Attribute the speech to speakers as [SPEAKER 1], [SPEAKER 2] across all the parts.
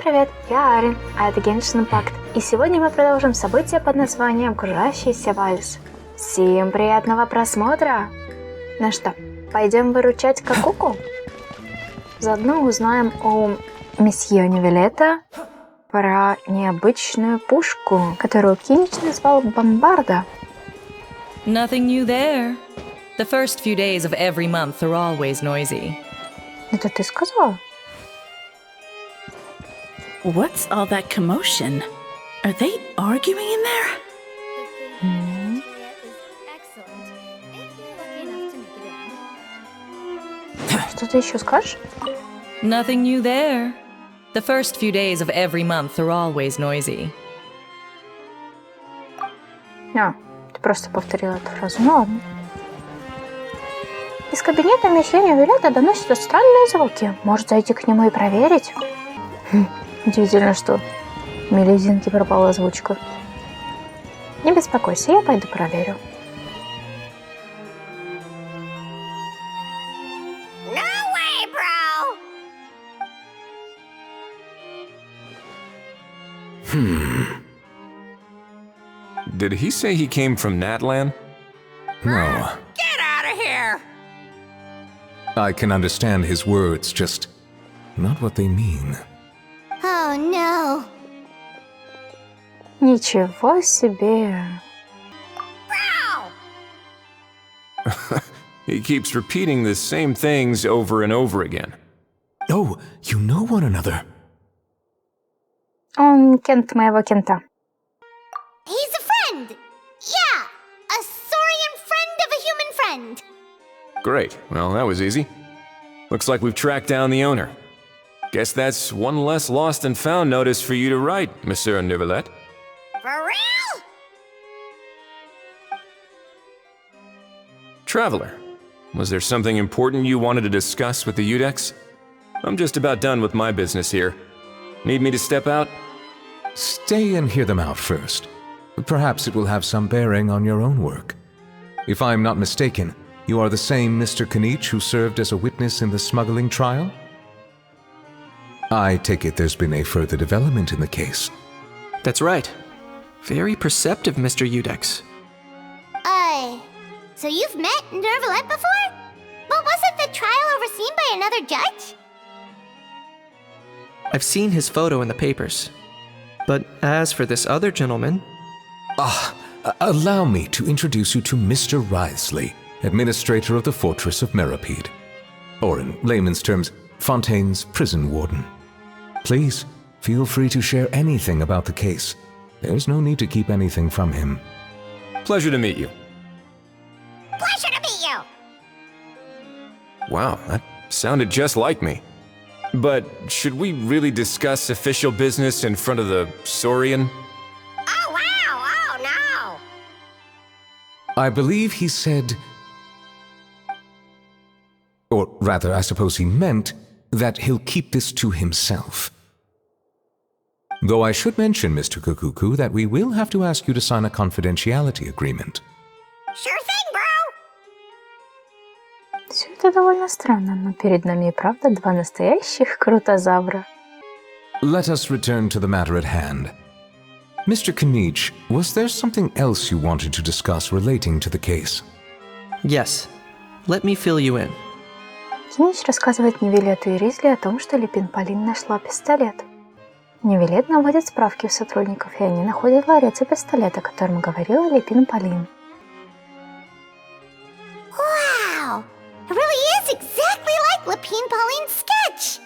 [SPEAKER 1] привет, я Арин, а это genshinimpact. И сегодня мы продолжим событие под названием «Кружащийся вальс». Всем приятного просмотра! Ну что, пойдем выручать Какуку? Заодно узнаем у месье Невилета про необычную пушку, которую Кинич назвал бомбарда.
[SPEAKER 2] Nothing new there. The first few days of every month are always noisy.
[SPEAKER 1] Это ты сказала?
[SPEAKER 3] What's all that commotion? Are they arguing in there?
[SPEAKER 1] Что ты еще скажешь?
[SPEAKER 2] Nothing new there. The first few days of every month are always noisy.
[SPEAKER 1] А, ты просто повторила эту фразу. Ну ладно. Из кабинета месье Невилета доносятся странные звуки. Может зайти к нему и проверить? Удивительно, что в мелезинке пропала озвучка. Не беспокойся, я пойду проверю.
[SPEAKER 4] Did he say he came from Natlan?
[SPEAKER 5] No.
[SPEAKER 6] Get out of here!
[SPEAKER 5] I can understand his words, just not what they mean.
[SPEAKER 6] Oh no.
[SPEAKER 1] Ничего себе.
[SPEAKER 4] He keeps repeating the same things over and over again.
[SPEAKER 5] Oh, you know one another.
[SPEAKER 1] Он кент моего кента.
[SPEAKER 6] He's a friend! Yeah! A saurian friend of a human friend!
[SPEAKER 4] Great. Well, that was easy. Looks like we've tracked down the owner. Guess that's one less lost and found notice for you to write, Monsieur Nevelet.
[SPEAKER 6] For real?
[SPEAKER 4] Traveler, was there something important you wanted to discuss with the Yudex? I'm just about done with my business here. Need me to step out?
[SPEAKER 5] Stay and hear them out first. Perhaps it will have some bearing on your own work. If I'm not mistaken, you are the same Mr. Kinich who served as a witness in the smuggling trial? I take it there's been a further development in the case.
[SPEAKER 7] That's right. Very perceptive, Mr. Yudex.
[SPEAKER 6] So you've met Nervalet before? But wasn't the trial overseen by another judge?
[SPEAKER 7] I've seen his photo in the papers. But as for this other gentleman...
[SPEAKER 5] Allow me to introduce you to Mr. Wriothesley, administrator of the Fortress of Meripede. Or in layman's terms, Fontaine's prison warden. Please, feel free to share anything about the case. There's no need to keep anything from him.
[SPEAKER 4] Pleasure to meet you.
[SPEAKER 6] Pleasure to meet you!
[SPEAKER 4] Wow, that sounded just like me. But should we really discuss official business in front of the Saurian?
[SPEAKER 6] Oh wow! Oh no!
[SPEAKER 5] I believe he said... Or rather, I suppose he meant that he'll keep this to himself. Though I should mention, Mr. Kukuku, that we will have to ask you to sign a confidentiality agreement.
[SPEAKER 6] Sure thing, bro!
[SPEAKER 1] Все это довольно странно, но перед нами и правда два настоящих крутозавра.
[SPEAKER 5] Let us return to the matter at hand. Mr. Kinich, was there something else you wanted to discuss relating to the case?
[SPEAKER 7] Yes. Let me fill you in.
[SPEAKER 1] Кинич рассказывает Невилету и Ризли о том, что Липин Полин нашла пистолет. Невилет наводит справки у сотрудников, и они находят ларец и пистолет, о котором говорила Липин Полин.
[SPEAKER 6] Wow! It really is exactly like Lapine Pauline's sketch!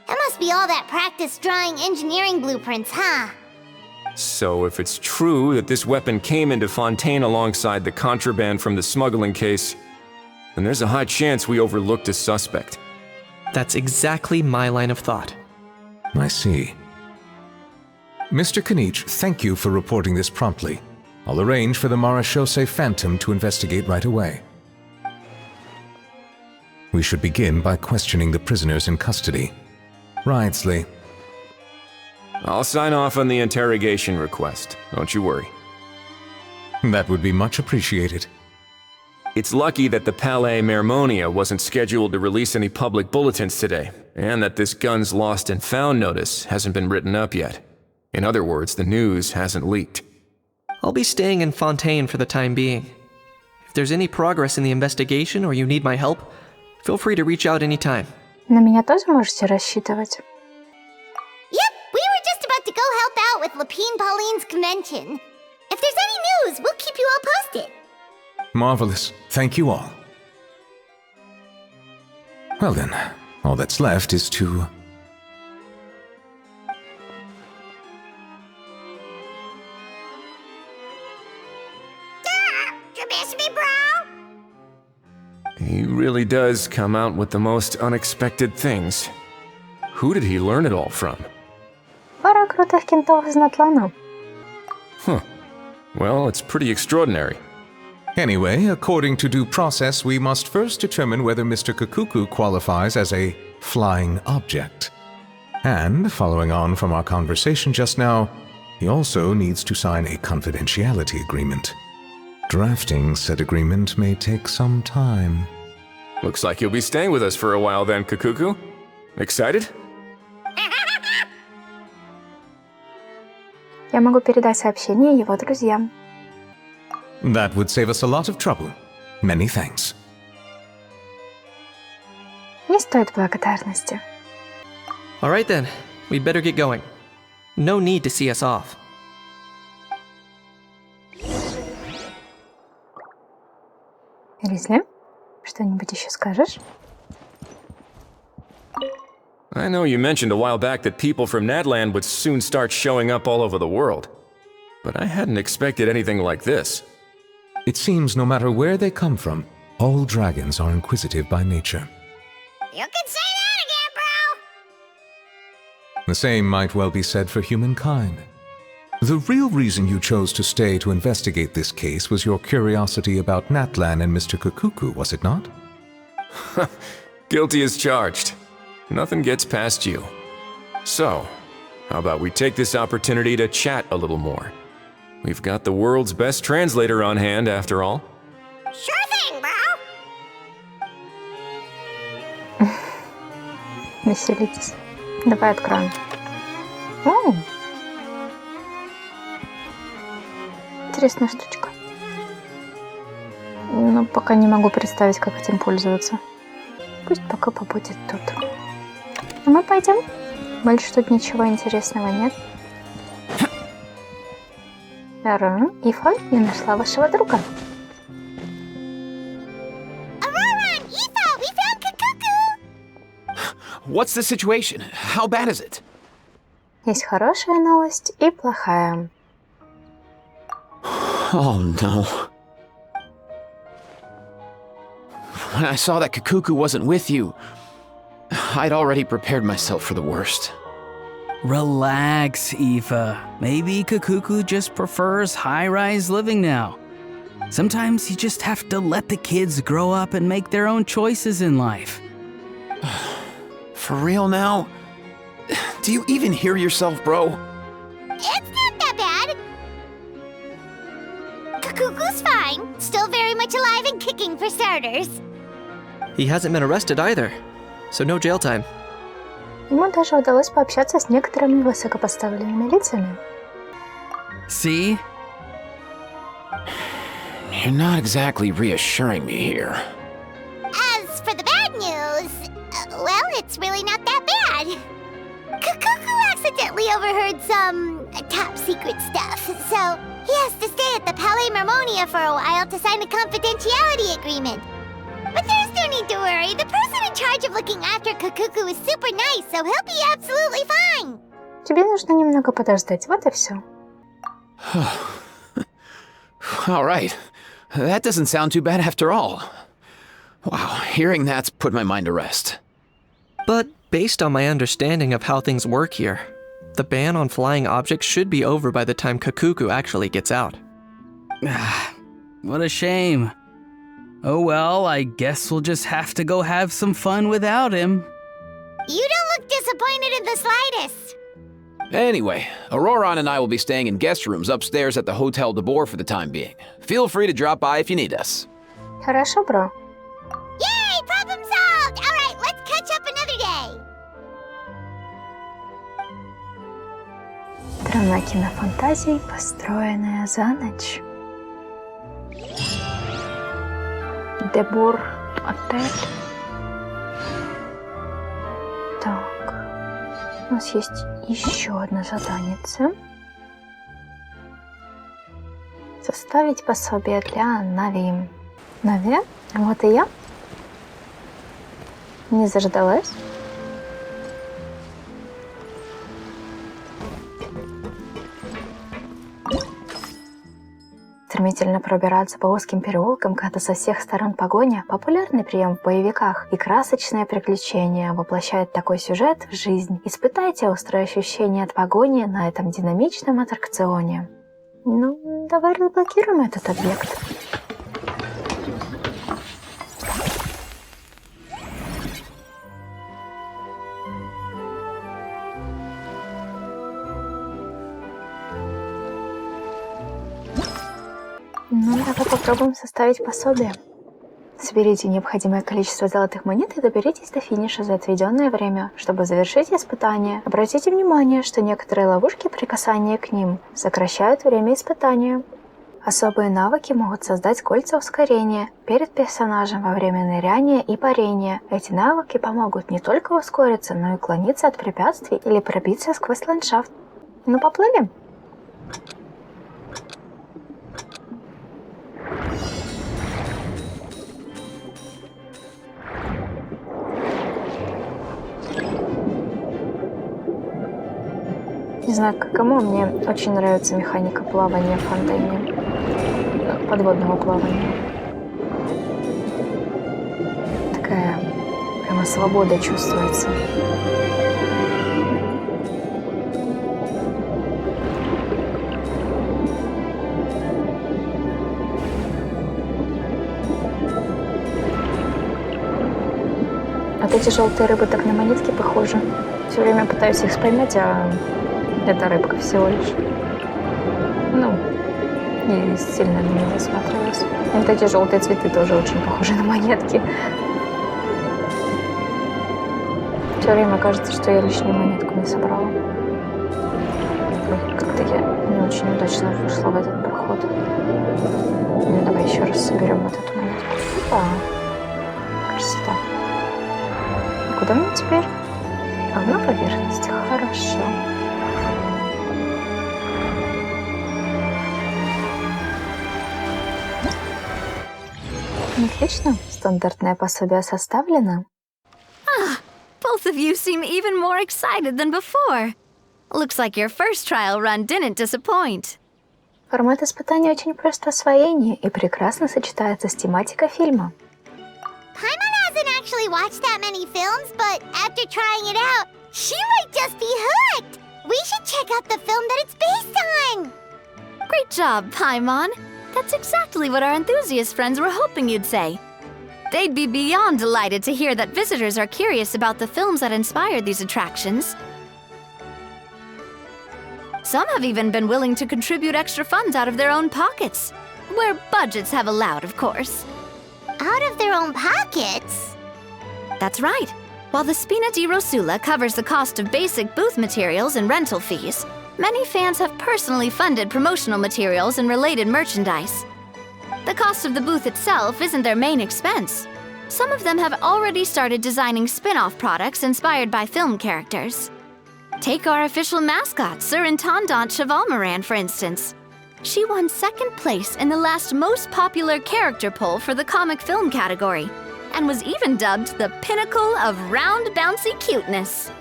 [SPEAKER 6] It must be all that practice drawing engineering blueprints, huh?
[SPEAKER 4] So if it's true that this weapon came into Fontaine alongside the contraband from the smuggling case, then there's a high chance we overlooked a suspect.
[SPEAKER 7] That's exactly my line of thought.
[SPEAKER 5] I see. Mr. Kinich, thank you for reporting this promptly. I'll arrange for the Marechaussee Phantom to investigate right away. We should begin by questioning the prisoners in custody. Wriothesley.
[SPEAKER 4] I'll sign off on the interrogation request, don't you worry.
[SPEAKER 5] That would be much appreciated.
[SPEAKER 4] It's lucky that the Palais Mermonia wasn't scheduled to release any public bulletins today. And that this gun's lost and found notice hasn't been written up yet. In other words, the news hasn't leaked.
[SPEAKER 7] I'll be staying in Fontaine for the time being. If there's any progress in the investigation or you need my help, feel free to reach out anytime.
[SPEAKER 1] На меня тоже можете рассчитывать.
[SPEAKER 6] Yep, we were just about to go help out with Lapine Pauline's convention. If there's any news, we'll keep you all posted.
[SPEAKER 5] Marvelous. Thank you all. Well then, all that's left is to...
[SPEAKER 6] You miss me, bro?
[SPEAKER 4] He really does come out with the most unexpected things. Who did he learn it all from?
[SPEAKER 1] Пара крутых кентов из Наталана.
[SPEAKER 4] Huh. Well, it's pretty extraordinary.
[SPEAKER 5] Anyway, according to due process, we must first determine whether Mr. Kakuku qualifies as a flying object. And, following on from our conversation just now, he also needs to sign a confidentiality agreement. Drafting said agreement may take some time.
[SPEAKER 4] Looks like you'll be staying with us for a while then, Kakuku. Excited?
[SPEAKER 1] Я могу передать сообщение его друзьям.
[SPEAKER 5] That would save us a lot of trouble. Many thanks.
[SPEAKER 1] Не стоит благодарности.
[SPEAKER 7] All right then, we'd better get going. No need to see us off.
[SPEAKER 1] Ризли, что-нибудь еще скажешь?
[SPEAKER 4] I know you mentioned a while back that people from Nadland would soon start showing up all over the world. But I hadn't expected anything like this.
[SPEAKER 5] It seems no matter where they come from, all dragons are inquisitive by nature.
[SPEAKER 6] You can say that again, bro!
[SPEAKER 5] The same might well be said for humankind. The real reason you chose to stay to investigate this case was your curiosity about Natlan and Mr. Kakuku, was it not?
[SPEAKER 4] Guilty as charged. Nothing gets past you. So, how about we take this opportunity to chat a little more? We've got the world's best translator on hand, after all.
[SPEAKER 6] Sure thing, bro!
[SPEAKER 1] Веселитесь. Давай откроем. О! Интересная штучка. Но пока не могу представить, как этим пользоваться. Пусть пока побудет тут. А мы пойдем? Больше тут ничего интересного нет. Ара, Ифа, я нашла вашего друга.
[SPEAKER 6] Aurora and Aoife, we found Kakuku!
[SPEAKER 8] What's the situation? How bad is it?
[SPEAKER 1] Есть хорошая новость и плохая.
[SPEAKER 8] Oh no. When I saw that Kakuku wasn't with you, I'd already prepared myself for the worst.
[SPEAKER 9] Relax, Aoife. Maybe Kakuku just prefers high-rise living now. Sometimes you just have to let the kids grow up and make their own choices in life.
[SPEAKER 8] For real now? Do you even hear yourself, bro?
[SPEAKER 6] It's not that bad. Kakuku's fine. Still very much alive and kicking for starters.
[SPEAKER 7] He hasn't been arrested either, so no jail time.
[SPEAKER 1] Ему даже удалось пообщаться с некоторыми высокопоставленными лицами.
[SPEAKER 9] See?
[SPEAKER 8] You're not exactly reassuring me here.
[SPEAKER 6] As for the bad news, well, it's really not that bad. Kakuku accidentally overheard some top secret stuff, so he has to stay at the Palais Marmonia for a while to sign a confidentiality agreement. But there's no need to worry. The person in charge of looking after Kakuku is super nice, so he'll be absolutely fine.
[SPEAKER 1] Тебе нужно немного подождать, вот и все.
[SPEAKER 8] All right. That doesn't sound too bad after all. Wow, hearing that's put my mind to rest.
[SPEAKER 7] But based on my understanding of how things work here, the ban on flying objects should be over by the time Kakuku actually gets out.
[SPEAKER 9] What a shame. Oh well, I guess we'll just have to go have some fun without him.
[SPEAKER 6] You don't look disappointed in the slightest.
[SPEAKER 8] Anyway, Auroron and I will be staying in guest rooms upstairs at the Hotel de Boer for the time being. Feel free to drop by if you need us.
[SPEAKER 1] Хорошо, бро.
[SPEAKER 6] Yay, problem solved! All right, let's catch up another day.
[SPEAKER 1] Страна кинофантазий, построенная за ночь. Дебор отель. Так, у нас есть еще одна заданица. Составить пособие для Навии. Навия? Вот и я. Не заждалась? Стремительно пробираться по узким переулкам, когда со всех сторон погоня – популярный прием в боевиках, и красочное приключение воплощает такой сюжет в жизнь. Испытайте острые ощущения от погони на этом динамичном аттракционе. Ну, давай разблокируем этот объект. Ну, давай попробуем составить пособие. Соберите необходимое количество золотых монет и доберитесь до финиша за отведенное время. Чтобы завершить испытание, обратите внимание, что некоторые ловушки при касании к ним сокращают время испытания. Особые навыки могут создать кольца ускорения перед персонажем во время ныряния и парения. Эти навыки помогут не только ускориться, но и уклониться от препятствий или пробиться сквозь ландшафт. Ну, поплыли? Не знаю, как кому, мне очень нравится механика плавания в Фонетейне. Подводного плавания. Такая прямо свобода чувствуется. Вот эти желтые рыбы так на монетки похожи. Все время пытаюсь их поймать, а это рыбка всего лишь. Ну, и сильно на нее засматриваюсь. И вот эти желтые цветы тоже очень похожи на монетки. Все время кажется, что я лишнюю монетку не собрала. Ой, как-то я не очень удачно вышла в этот проход. Ну, давай еще раз соберем вот эту монетку. Опа. Красота. И куда мне теперь? А на поверхности. Хорошо. Отлично. Стандартное пособие составлено.
[SPEAKER 10] Both of you seem even more excited than before. Looks like your first trial run didn't disappoint.
[SPEAKER 1] Формат испытания очень прост в освоении и прекрасно сочетается с тематикой фильма.
[SPEAKER 6] Paimon hasn't actually watched that many films, but after trying it out, she might just be hooked. We should check out the film that it's based on.
[SPEAKER 10] Great job, Paimon. That's exactly what our enthusiast friends were hoping you'd say. They'd be beyond delighted to hear that visitors are curious about the films that inspired these attractions. Some have even been willing to contribute extra funds out of their own pockets. Where budgets have allowed, of course.
[SPEAKER 6] Out of their own pockets?
[SPEAKER 10] That's right. While the Spina di Rosula covers the cost of basic booth materials and rental fees, many fans have personally funded promotional materials and related merchandise. The cost of the booth itself isn't their main expense. Some of them have already started designing spin-off products inspired by film characters. Take our official mascot, Surintendant Chevalmoran, for instance. She won second place in the last most popular character poll for the comic film category, and was even dubbed the pinnacle of round bouncy cuteness.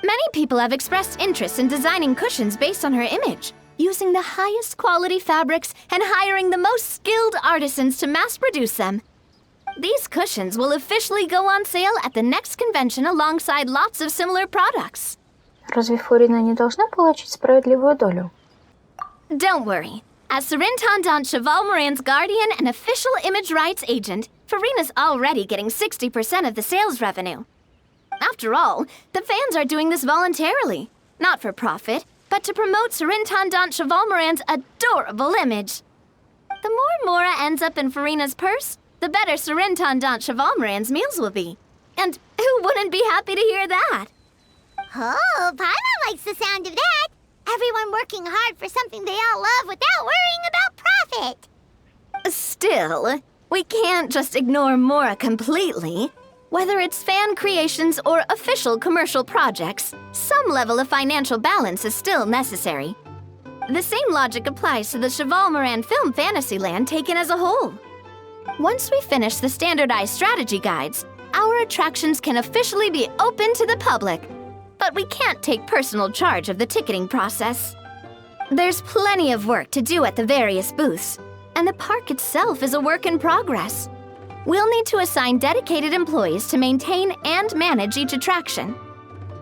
[SPEAKER 10] Many people have expressed interest in designing cushions based on her image, using the highest quality fabrics and hiring the most skilled artisans to mass produce them. These cushions will officially go on sale at the next convention alongside lots of similar products.
[SPEAKER 1] Разве Фурина не должна получить справедливую долю?
[SPEAKER 10] Don't worry. As Surintendant Chevalmoran's guardian and official image rights agent, Farina's already getting 60% of the sales revenue. After all, the fans are doing this voluntarily, not for profit, but to promote Surintendant Chevalmoran's adorable image. The more Mora ends up in Farina's purse, the better Surintendant Chevalmoran's meals will be. And who wouldn't be happy to hear that?
[SPEAKER 6] Oh, Paimon likes the sound of that. Everyone working working hard for something they all love without worrying about profit.
[SPEAKER 10] Still, we can't just ignore Mora completely. Whether it's fan creations or official commercial projects, some level of financial balance is still necessary. The same logic applies to the Cheval Moran film Fantasyland taken as a whole. Once we finish the standardized strategy guides, our attractions can officially be open to the public. But we can't take personal charge of the ticketing process. There's plenty of work to do at the various booths, and the park itself is a work in progress. We'll need to assign dedicated employees to maintain and manage each attraction.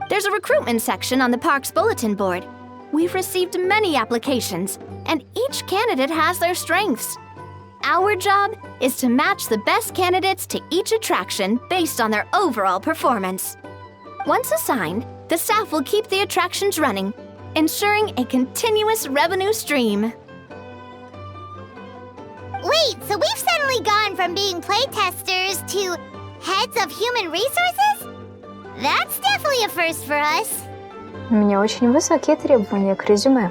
[SPEAKER 10] There's a recruitment section on the park's bulletin board. We've received many applications, and each candidate has their strengths. Our job is to match the best candidates to each attraction based on their overall performance. Once assigned, the staff will keep the attractions running, ensuring a continuous revenue stream.
[SPEAKER 6] Wait, so we've suddenly gone from being playtesters to heads of human resources? That's definitely a first for us.
[SPEAKER 1] У меня очень высокие требования к резюме.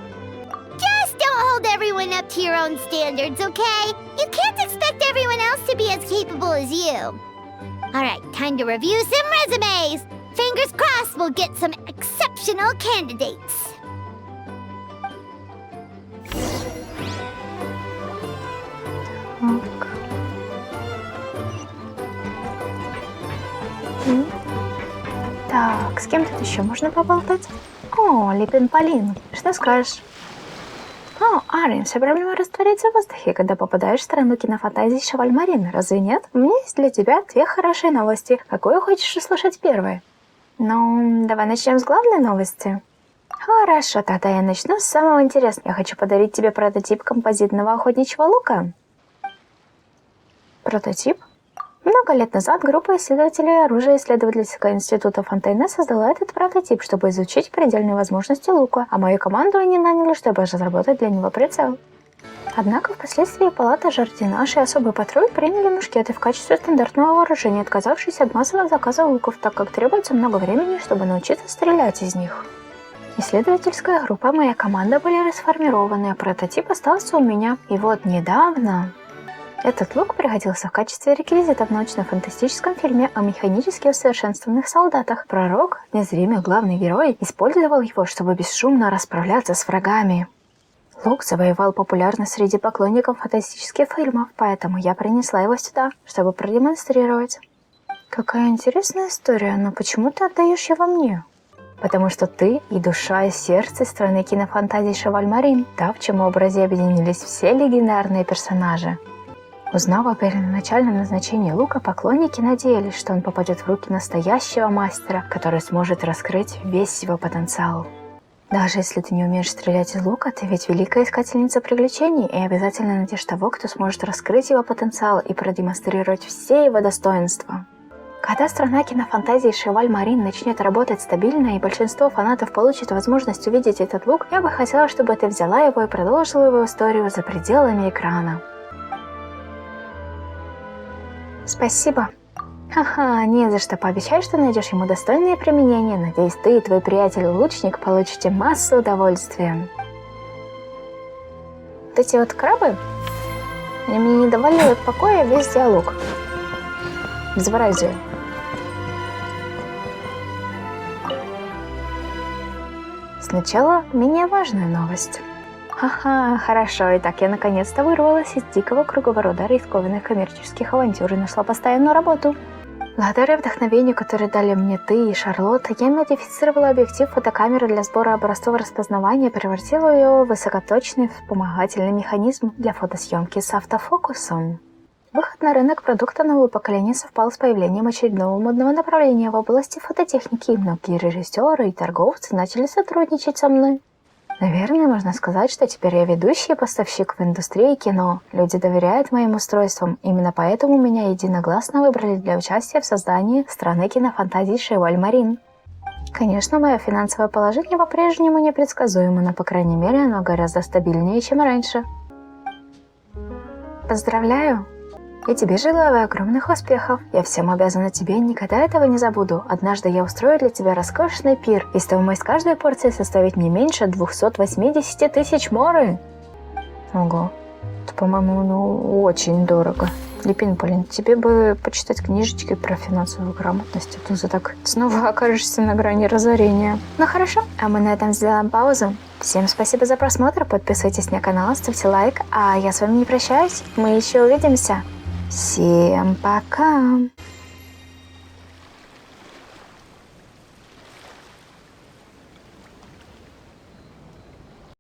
[SPEAKER 6] Just don't hold everyone up to your own standards, okay? You can't expect everyone else to be as capable as you. Alright, time to review some resumes. Fingers crossed we'll get some exceptional candidates.
[SPEAKER 1] Так, с кем тут еще можно поболтать? О, Липин Полин, что скажешь? О, Арин, вся проблема растворяется в воздухе, когда попадаешь в страну кинофантазии Шеваль Марин, разве нет? У меня есть для тебя две хорошие новости. Какую хочешь услышать первой? Ну, давай начнем с главной новости. Хорошо, тогда я начну с самого интересного. Я хочу подарить тебе прототип композитного охотничьего лука. Прототип? Много лет назад группа исследователей оружия исследовательского института Фонетейна создала этот прототип, чтобы изучить предельные возможности лука, а мою команду они наняли, чтобы разработать для него прицел. Однако впоследствии палата Жардинаш и особый патруль приняли мушкеты в качестве стандартного вооружения, отказавшись от массового заказа луков, так как требуется много времени, чтобы научиться стрелять из них. Исследовательская группа и моя команда были расформированы, а прототип остался у меня. И вот недавно... Этот лук пригодился в качестве реквизита в научно-фантастическом фильме о механически усовершенствованных солдатах. Пророк, незримый главный герой, использовал его, чтобы бесшумно расправляться с врагами. Лук завоевал популярность среди поклонников фантастических фильмов, поэтому я принесла его сюда, чтобы продемонстрировать. Какая интересная история, но почему ты отдаешь его мне? Потому что ты и душа, и сердце страны кинофантазии Шеваль Марин, та, в чьем образе объединились все легендарные персонажи. Узнав о первоначальном назначении лука, поклонники надеялись, что он попадет в руки настоящего мастера, который сможет раскрыть весь его потенциал. Даже если ты не умеешь стрелять из лука, ты ведь великая искательница приключений и обязательно найдешь того, кто сможет раскрыть его потенциал и продемонстрировать все его достоинства. Когда страна кинофантазии Шеваль Марин начнет работать стабильно и большинство фанатов получит возможность увидеть этот лук, я бы хотела, чтобы ты взяла его и продолжила его историю за пределами экрана. Спасибо. Ха-ха, не за что. Пообещай, что найдешь ему достойное применение. Надеюсь, ты и твой приятель-лучник получите массу удовольствия. Вот эти вот крабы, они мне не давали покоя весь диалог. Безобразие. Сначала менее важная новость. Ха-ха, хорошо, итак, я наконец-то вырвалась из дикого круговорота рискованных коммерческих авантюр и нашла постоянную работу. Благодаря вдохновению, которое дали мне ты и Шарлотта, я модифицировала объектив фотокамеры для сбора образцов распознавания и превратила ее в высокоточный вспомогательный механизм для фотосъемки с автофокусом. Выход на рынок продукта нового поколения совпал с появлением очередного модного направления в области фототехники, и многие режиссеры и торговцы начали сотрудничать со мной. Наверное, можно сказать, что теперь я ведущий поставщик в индустрии кино. Люди доверяют моим устройствам, именно поэтому меня единогласно выбрали для участия в создании страны кинофантазии Шеваль Марин. Конечно, мое финансовое положение по-прежнему непредсказуемо, но, по крайней мере, оно гораздо стабильнее, чем раньше. Поздравляю! И тебе желаю огромных успехов. Я всем обязана тебе, никогда этого не забуду. Однажды я устрою для тебя роскошный пир, и стоимость каждой порции составит не меньше 280 тысяч моры. Ого, это, по-моему, ну, очень дорого. Липин, блин, тебе бы почитать книжечки про финансовую грамотность, а то ты так снова окажешься на грани разорения. Ну хорошо, а мы на этом сделаем паузу. Всем спасибо за просмотр, подписывайтесь на канал, ставьте лайк, а я с вами не прощаюсь, мы еще увидимся. Всем пока!